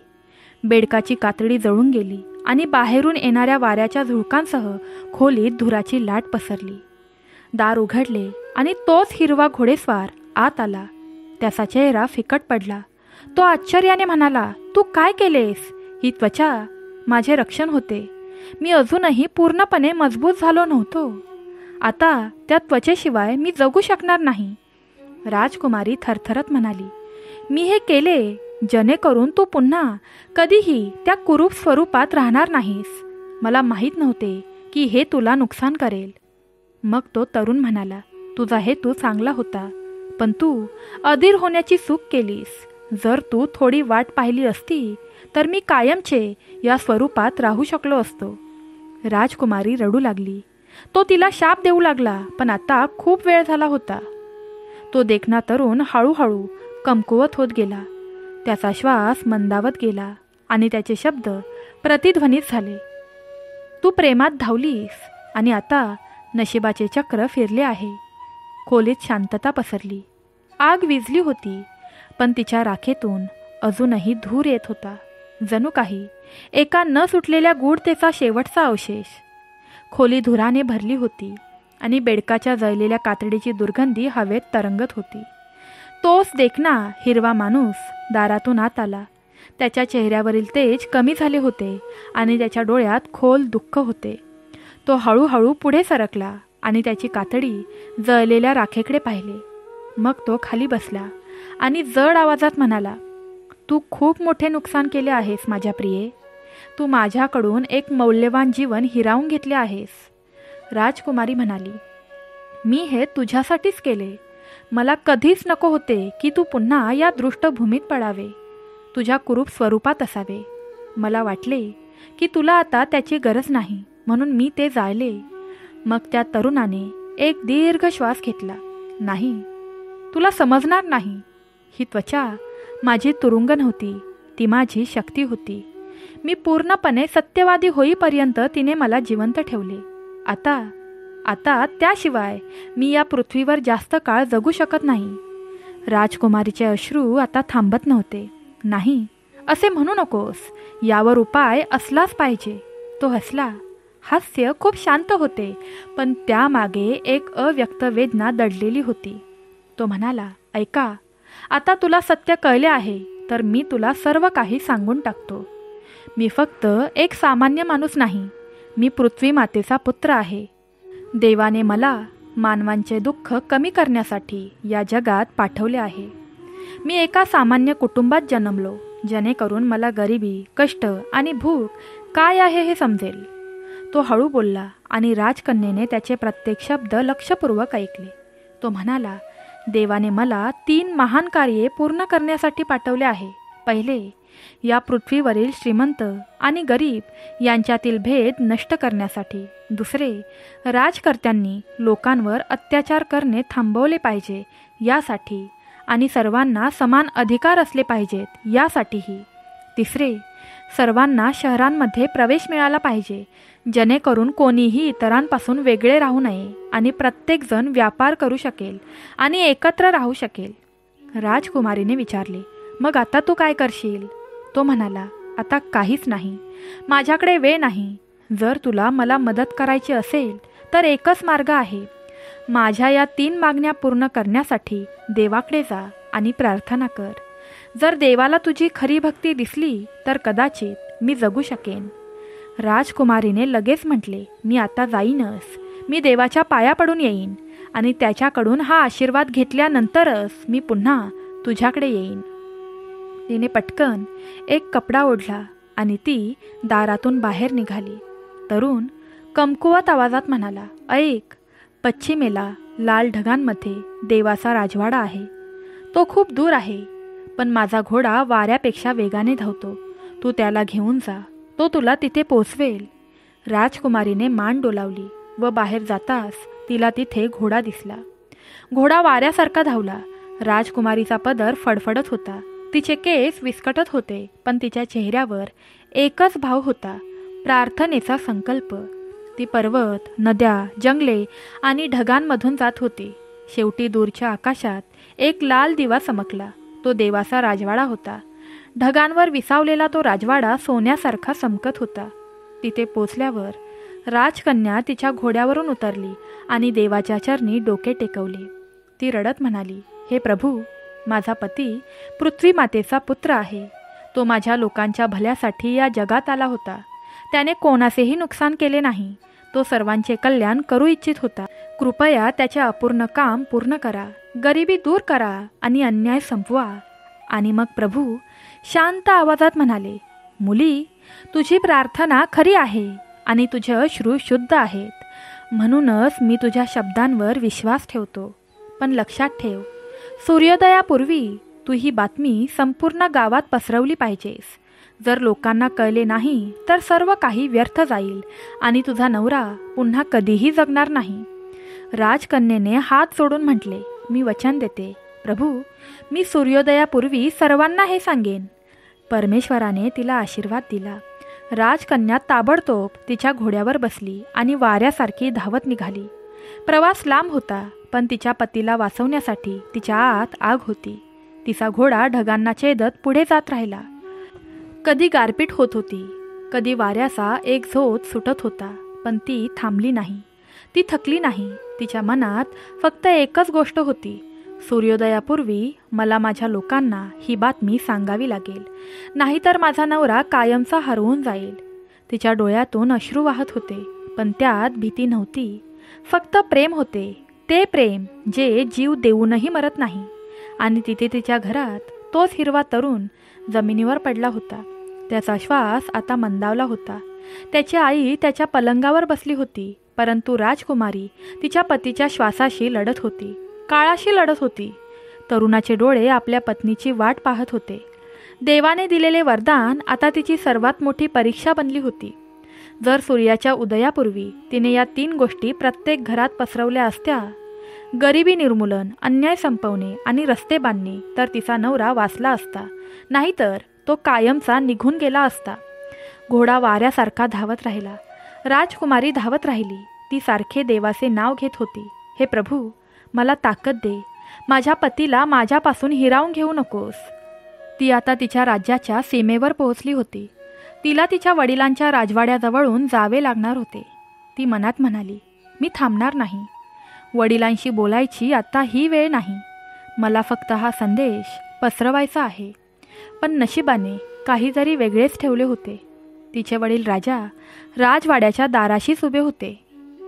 बेडकाची कातडी जळून गेली आणि बाहेरून येणाऱ्या वाऱ्याच्या झुळकांसह खोलीत धुराची लाट पसरली. दार उघडले आणि तोच हिरवा घोडेस्वार आत आला. त्याचा चेहरा फिकट पडला. तो आश्चर्याने म्हणाला, तू काय केलेस? ही त्वचा माझे रक्षण होते. मी अजूनही पूर्णपणे मजबूत झालो नव्हतो. आता त्या त्वचेशिवाय मी जगू शकणार नाही. राजकुमारी थरथरत म्हणाली, मी हे केले जेणेकरून तू पुन्हा कधीही त्या कुरूप स्वरूपात राहणार नाहीस. मला माहीत नव्हते की हे तुला नुकसान करेल. मग तो तरुण म्हणाला, तुझा हेतू चांगला होता, पण तू अधीर होण्याची चूक केलीस. जर तू थोडी वाट पाहिली असती तर मी कायमचे या स्वरूपात राहू शकलो असतो. राजकुमारी रडू लागली. तो तिला शाप देऊ लागला, पण आता खूप वेळ झाला होता. तो देखणा तरुण हळूहळू कमकुवत होत गेला. त्याचा श्वास मंदावत गेला आणि त्याचे शब्द प्रतिध्वनित झाले. तू प्रेमात धावलीस आणि आता नशिबाचे चक्र फिरले आहे. खोलीत शांतता पसरली. आग विझली होती, पण तिच्या राखेतून अजूनही धूर येत होता. जणू काही एका न सुटलेल्या गूढतेचा शेवटचा अवशेष. खोली धुराने भरली होती आणि बेडकाच्या जळलेल्या कातडीची दुर्गंधी हवेत तरंगत होती. तोच देखणा हिरवा माणूस दारातून आत आला. त्याच्या चेहऱ्यावरील तेज कमी झाले होते आणि त्याच्या डोळ्यात खोल दुःख होते. तो हळूहळू पुढे सरकला आणि त्याची कातडी जळलेल्या राखेकडे पाहिले. मग तो खाली बसला आणि जड आवाजात म्हणाला, तू खूप मोठे नुकसान केले आहेस माझ्या प्रिये. तू माझ्याकडून एक मौल्यवान जीवन हिरावून घेतले आहेस. राजकुमारी म्हणाली, मी हे तुझ्यासाठीच केले. मला कधीच नको होते की तू पुन्हा या दृष्टभूमीत पडावे, तुझ्या कुरूप स्वरूपात असावे. मला वाटले की तुला आता त्याची गरज नाही म्हणून मी ते जाळले. मग त्या तरुणाने एक दीर्घ श्वास घेतला. नाही, तुला समजणार नाही. ही त्वचा माझी तुरुंग नव्हती, ती माझी शक्ती होती. मी पूर्णपणे सत्यवादी होईपर्यंत तिने मला जिवंत ठेवले. आता त्याशिवाय मी या पृथ्वीवर जास्त काळ जगू शकत नाही. राजकुमारीचे अश्रू आता थांबत नव्हते. नाही, असे म्हणू नकोस. यावर उपाय असलाच पाहिजे. तो हसला. हास्य खूप शांत होते, पण त्यामागे एक अव्यक्त वेदना दडलेली होती. तो म्हणाला, ऐका, आता तुला सत्य कळले आहे तर मी तुला सर्व काही सांगून टाकतो. मी फक्त एक सामान्य माणूस नाही, मी पृथ्वी मातेचा पुत्र आहे. देवाने मला मानवांचे दुःख कमी करण्यासाठी या जगात पाठवले आहे. मी एका सामान्य कुटुंबात जन्मलो, जेणेकरून मला गरिबी, कष्ट आणि भूक काय आहे हे समजेल. तो हळू बोलला आणि राजकन्येने त्याचे प्रत्येक शब्द लक्षपूर्वक ऐकले. तो म्हणाला, देवाने मला 3 महान कार्ये पूर्ण करण्यासाठी पाठवले आहे. पहिले, या पृथ्वीवरील श्रीमंत आणि गरीब यांच्यातील भेद नष्ट करण्यासाठी. दुसरे, राजकर्त्यांनी लोकांवर अत्याचार करणे थांबवले पाहिजे यासाठी आणि सर्वांना समान अधिकार असले पाहिजेत यासाठीही. तिसरे, सर्वांना शहरांमध्ये प्रवेश मिळाला पाहिजे, जेणेकरून कोणीही इतरांपासून वेगळे राहू नये आणि प्रत्येकजण व्यापार करू शकेल आणि एकत्र राहू शकेल. राजकुमारीने विचारले, मग आता तू काय करशील? तो म्हणाला, आता काहीच नाही. माझ्याकडे वेळ नाही. जर तुला मला मदत करायची असेल तर एकच मार्ग आहे. माझ्या या 3 मागण्या पूर्ण करण्यासाठी देवाकडे जा आणि प्रार्थना कर. जर देवाला तुझी खरी भक्ती दिसली तर कदाचित मी जगू शकेन. राजकुमारीने लगेच म्हटले, मी आता जाईनच. मी देवाच्या पाया पडून येईन आणि त्याच्याकडून हा आशीर्वाद घेतल्यानंतरच मी पुन्हा तुझ्याकडे येईन. तिने पटकन एक कपडा ओढला आणि ती दारातून बाहेर निघाली. तरुण कमकुवत आवाजात म्हणाला, ऐक, पश्चिमेला लाल ढगांमध्ये देवाचा राजवाडा आहे. तो खूप दूर आहे, पण माझा घोडा वाऱ्यापेक्षा वेगाने धावतो. तू त्याला घेऊन जा, तो तुला तिथे पोचवेल. राजकुमारीने मान डोलावली व बाहेर जाताच तिला तिथे घोडा दिसला. घोडा वाऱ्यासारखा धावला. राजकुमारीचा पदर फडफडत होता, तिचे केस विस्कटत होते, पण तिच्या चेहऱ्यावर एकच भाव होता, प्रार्थनेचा संकल्प. ती पर्वत, नद्या, जंगले आणि ढगांमधून जात होती. शेवटी दूरच्या आकाशात एक लाल दिवा चमकला. तो देवाचा राजवाडा होता. ढगांवर विसावलेला तो राजवाडा सोन्यासारखा चमकत होता. तिथे पोचल्यावर राजकन्या तिच्या घोड्यावरून उतरली आणि देवाच्या चरणी डोके टेकवले. ती रडत म्हणाली, हे प्रभू, माझा पती पृथ्वी मातेचा पुत्र आहे. तो माझ्या लोकांच्या भल्यासाठी या जगात आला होता. त्याने कोणाचेही नुकसान केले नाही. तो सर्वांचे कल्याण करू इच्छित होता. कृपया त्याचे अपूर्ण काम पूर्ण करा, गरिबी दूर करा आणि अन्याय संपवा. आणि मग प्रभू शांत आवाजात म्हणाले, मुली, तुझी प्रार्थना खरी आहे आणि तुझे अश्रू शुद्ध आहेत. म्हणूनच मी तुझ्या शब्दांवर विश्वास ठेवतो. पण लक्षात ठेव, सूर्योदयापूर्वी तू ही बातमी संपूर्ण गावात पसरवली पाहिजेस. जर लोकांना कळले नाही तर सर्व काही व्यर्थ जाईल आणि तुझा नवरा पुन्हा कधीही जगणार नाही. राजकन्येने हात जोडून म्हटले, मी वचन देते प्रभू, मी सूर्योदयापूर्वी सर्वांना हे सांगेन. परमेश्वराने तिला आशीर्वाद दिला. राजकन्या ताबडतोब तिच्या घोड्यावर बसली आणि वाऱ्यासारखी धावत निघाली. प्रवास लांब होता, पण तिच्या पतीला वाचवण्यासाठी तिच्या आत आग होती. तिचा घोडा ढगांना छेदत पुढे जात राहिला. कधी गारपीट होत होती, कधी वाऱ्याचा एक झोत सुटत होता, पण ती थांबली नाही. ती थकली नाही. तिच्या मनात फक्त एकच गोष्ट होती, सूर्योदयापूर्वी मला माझ्या लोकांना ही बातमी सांगावी लागेल, नाहीतर माझा नवरा कायमचा हरवून जाईल. तिच्या डोळ्यातून अश्रू वाहत होते, पण त्यात भीती नव्हती, फक्त प्रेम होते. ते प्रेम जे जीव देऊनही मरत नाही. आणि तिथे तिच्या घरात तोच हिरवा तरुण जमिनीवर पडला होता. त्याचा श्वास आता मंदावला होता. त्याची आई त्याच्या पलंगावर बसली होती, परंतु राजकुमारी तिच्या पतीच्या श्वासाशी लढत होती, काळाशी लढत होती. तरुणाचे डोळे आपल्या पत्नीची वाट पाहत होते. देवाने दिलेले वरदान आता तिची सर्वात मोठी परीक्षा बनली होती. जर सूर्याच्या उदयापूर्वी तिने या 3 गोष्टी प्रत्येक घरात पसरवल्या असत्या, गरिबी निर्मूलन, अन्याय संपवणे आणि रस्ते बांधणे, तर तिचा नवरा वाचला असता, नाहीतर तो कायमचा निघून गेला असता. घोडा वाऱ्यासारखा धावत राहिला. राजकुमारी धावत राहिली. ती सारखे देवाचे नाव घेत होती. हे प्रभू, मला ताकद दे. माझ्या पतीला माझ्यापासून हिरावून घेऊ नकोस. ती आता तिच्या राज्याच्या सीमेवर पोहोचली होती. तिला तिच्या वडिलांच्या राजवाड्याजवळून जावे लागणार होते. ती मनात म्हणाली, मी थांबणार नाही. वडिलांशी बोलायची आता ही वेळ नाही. मला फक्त हा संदेश पसरवायचा आहे. पण नशिबाने काहीतरी वेगळेच ठेवले होते. तिचे वडील राजा राजवाड्याच्या दाराशीच उभे होते.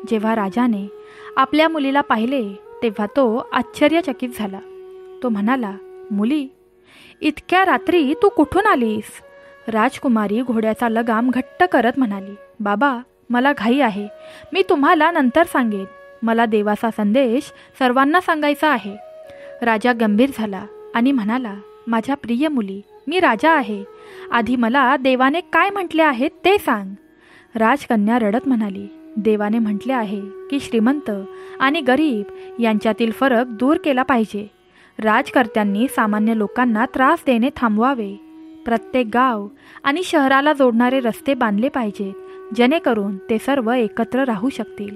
जेव्हा राजाने आपल्या मुलीला पाहिले, तेव्हा तो आश्चर्यचकित झाला. तो म्हणाला, मुली, इतक्या रात्री तू कुठून आलीस? राजकुमारी घोड्याचा लगाम घट्ट करत म्हणाली, बाबा, मला घाई आहे. मी तुम्हाला नंतर सांगेन. मला देवाचा संदेश सर्वांना सांगायचा आहे. राजा गंभीर झाला आणि म्हणाला, माझ्या प्रिय मुली, मी राजा आहे. आधी मला देवाने काय म्हटले आहे ते सांग. राजकन्या रडत म्हणाली, देवाने म्हटले आहे की श्रीमंत आणि गरीब यांच्यातील फरक दूर केला पाहिजे. राजकर्त्यांनी सामान्य लोकांना त्रास देणे थांबवावे. प्रत्येक गाव आणि शहराला जोडणारे रस्ते बांधले पाहिजेत, जेणेकरून ते सर्व एकत्र राहू शकतील.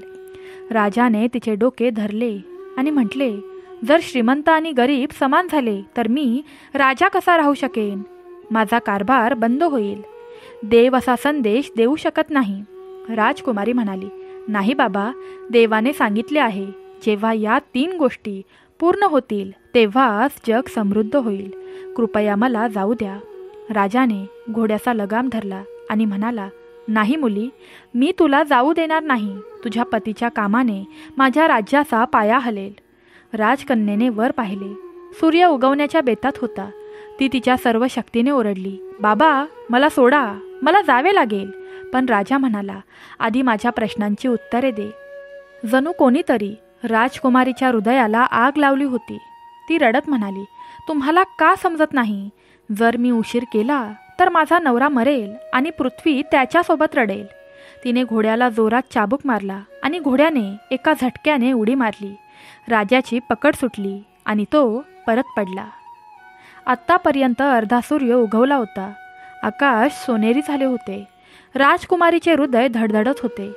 राजाने तिचे डोके धरले आणि म्हटले, जर श्रीमंत आणि गरीब समान झाले तर मी राजा कसा राहू शकेन? माझा कारभार बंद होईल. देव असा संदेश देऊ शकत नाही. राजकुमारी म्हणाली, नाही बाबा, देवाने सांगितले आहे, जेव्हा या 3 गोष्टी पूर्ण होतील तेव्हाच जग समृद्ध होईल. कृपया मला जाऊ द्या. राजाने घोड्याचा लगाम धरला आणि म्हणाला, नाही मुली, मी तुला जाऊ देणार नाही. तुझ्या पतीच्या कामाने माझ्या राज्याचा पाया हलेल. राजकन्येने वर पाहिले. सूर्य उगवण्याच्या बेतात होता. ती तिच्या सर्व शक्तीने ओरडली, बाबा, मला सोडा, मला जावे लागेल. पण राजा म्हणाला, आधी माझ्या प्रश्नांची उत्तरे दे. जणू कोणीतरी राजकुमारीच्या हृदयाला आग लावली होती. ती रडत म्हणाली, तुम्हाला का समजत नाही? जर मी उशीर केला तर माझा नवरा मरेल आणि पृथ्वी त्याच्यासोबत रडेल. तिने घोड्याला जोरात चाबूक मारला आणि घोड्याने एका झटक्याने उडी मारली. राजाची पकड सुटली आणि तो परत पडला. आत्तापर्यंत अर्धा सूर्य उगवला होता. आकाश सोनेरी झाले होते. राजकुमारीचे हृदय धडधडत होते.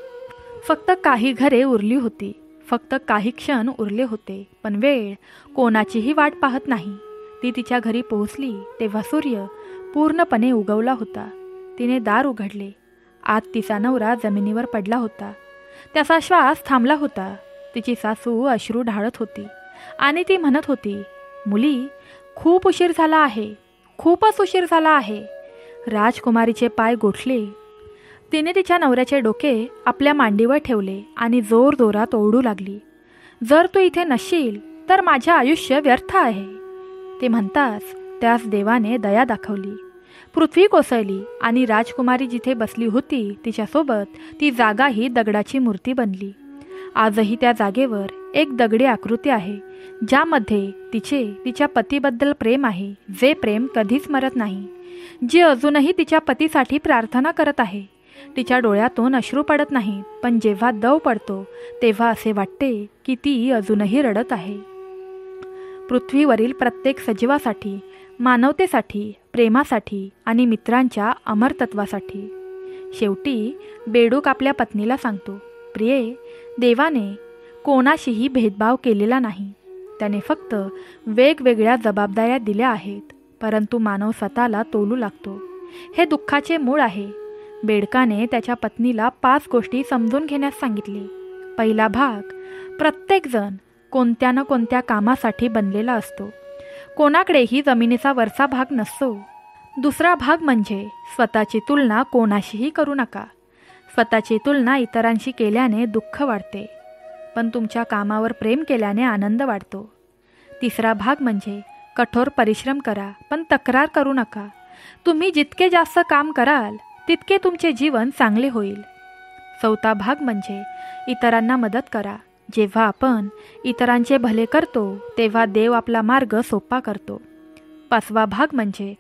फक्त काही घरे उरली होती. फक्त काही क्षण उरले होते. पण वेळ कोणाचीही वाट पाहत नाही. ती तिच्या घरी पोहोचली तेव्हा सूर्य पूर्णपणे उगवला होता. तिने दार उघडले. आत तिचा नवरा जमिनीवर पडला होता. त्याचा श्वास थांबला होता. तिची सासू अश्रू ढाळत होती आणि ती म्हणत होती, मुली, खूप उशीर झाला आहे, खूपच उशीर झाला आहे. राजकुमारीचे पाय गोठले. तिने तिच्या नवऱ्याचे डोके आपल्या मांडीवर ठेवले आणि जोरजोरात ओरडू लागली, जर तू इथे नसशील तर माझे आयुष्य व्यर्थ आहे. ते म्हणताच त्यास देवाने दया दाखवली. पृथ्वी कोसळली आणि राजकुमारी जिथे बसली होती तिच्यासोबत ती जागाही दगडाची मूर्ती बनली. आजही त्या जागेवर एक दगडी आकृती आहे, ज्यामध्ये तिच्या पतीबद्दल प्रेम आहे, जे प्रेम कधीच मरत नाही, जी अजूनही तिच्या पतीसाठी प्रार्थना करत आहे. तिच्या डोळ्यातून अश्रू पडत नाही, पण जेव्हा दव पडतो तेव्हा असे वाटते की ती अजूनही रडत आहे. पृथ्वीवरील प्रत्येक सजीवासाठी, मानवतेसाठी, प्रेमासाठी आणि मित्रांच्या अमरतत्वासाठी. शेवटी बेडूक आपल्या पत्नीला सांगतो, प्रिये, देवाने कोणाशीही भेदभाव केलेला नाही. त्याने फक्त वेगवेगळ्या जबाबदाऱ्या दिल्या आहेत, परंतु मानव स्वतःला तोलू लागतो. हे दुःखाचे मूळ आहे. बेडकाने त्याच्या पत्नीला 5 गोष्टी समजून घेण्यास सांगितले. पहिला भाग, प्रत्येकजण कोणत्या ना कोणत्या कामासाठी बनलेला असतो. कोणाकडेही जमिनीचा वरचा भाग नसतो. दुसरा भाग म्हणजे स्वतःची तुलना कोणाशीही करू नका. स्वतःची तुलना इतरांशी केल्याने दुःख वाढते, पण तुमच्या कामावर प्रेम केल्याने आनंद वाढतो. तिसरा भाग म्हणजे कठोर परिश्रम करा, पण तक्रार करू नका. तुम्ही जितके जास्त काम कराल तितके तुमचे जीवन चांगले होईल. चौथा भाग म्हणजे इतरांना मदत करा. जेव्हा आपण इतरांचे भले करतो तेव्हा देव आपला मार्ग सोपा करतो. पाचवा भाग म्हणजे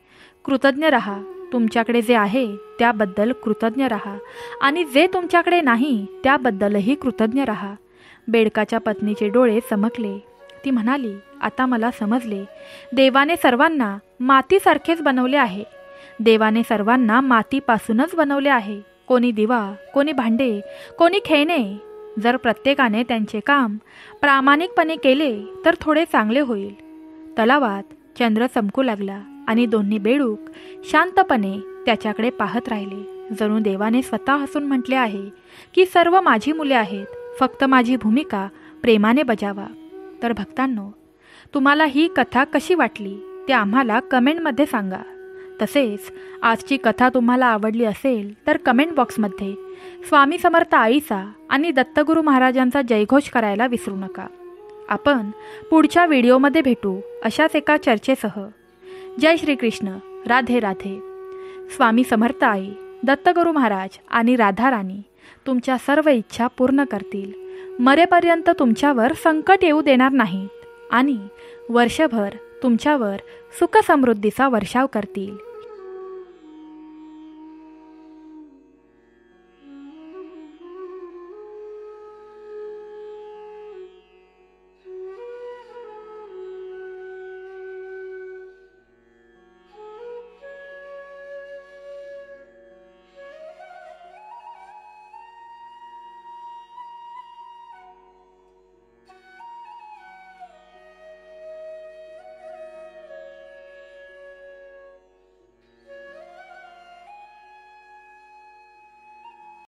कृतज्ञ राहा. तुमच्याकडे जे आहे त्याबद्दल कृतज्ञ राहा आणि जे तुमच्याकडे नाही त्याबद्दलही कृतज्ञ राहा. बेडकाच्या पत्नीचे डोळे चमकले. ती म्हणाली, आता मला समजले. देवाने सर्वांना मातीसारखेच बनवले आहे. देवाने सर्वांना मातीपासूनच बनवले आहे. कोणी दिवा, कोणी भांडे, कोणी खेळणे. जर प्रत्येकाने त्यांचे काम प्रामाणिकपणे केले तर थोडे चांगले होईल. तलावात चंद्र चमकू लागला आणि दोन्ही बेडूक शांतपणे त्याच्याकडे पाहत राहिले. जणू देवाने स्वतः हसून म्हटले आहे की सर्व माझी मुले आहेत, फक्त माझी भूमिका प्रेमाने बजावा. तर भक्तांनो, तुम्हाला ही कथा कशी वाटली ते आम्हाला कमेंटमध्ये सांगा. तसेच आजची कथा तुम्हाला आवडली असेल तर कमेंट बॉक्समध्ये स्वामी समर्थ आईचा आणि दत्तगुरू महाराजांचा जयघोष करायला विसरू नका. आपण पुढच्या व्हिडिओमध्ये भेटू अशाच एका चर्चेसह. जय श्रीकृष्ण. राधे राधे. स्वामी समर्थ आई, दत्तगुरू महाराज आणि राधा राणी तुमच्या सर्व इच्छा पूर्ण करतील. मरेपर्यंत तुमच्यावर संकट येऊ देणार नाहीत आणि वर्षभर तुमच्यावर सुखसमृद्धीचा वर्षाव करतील.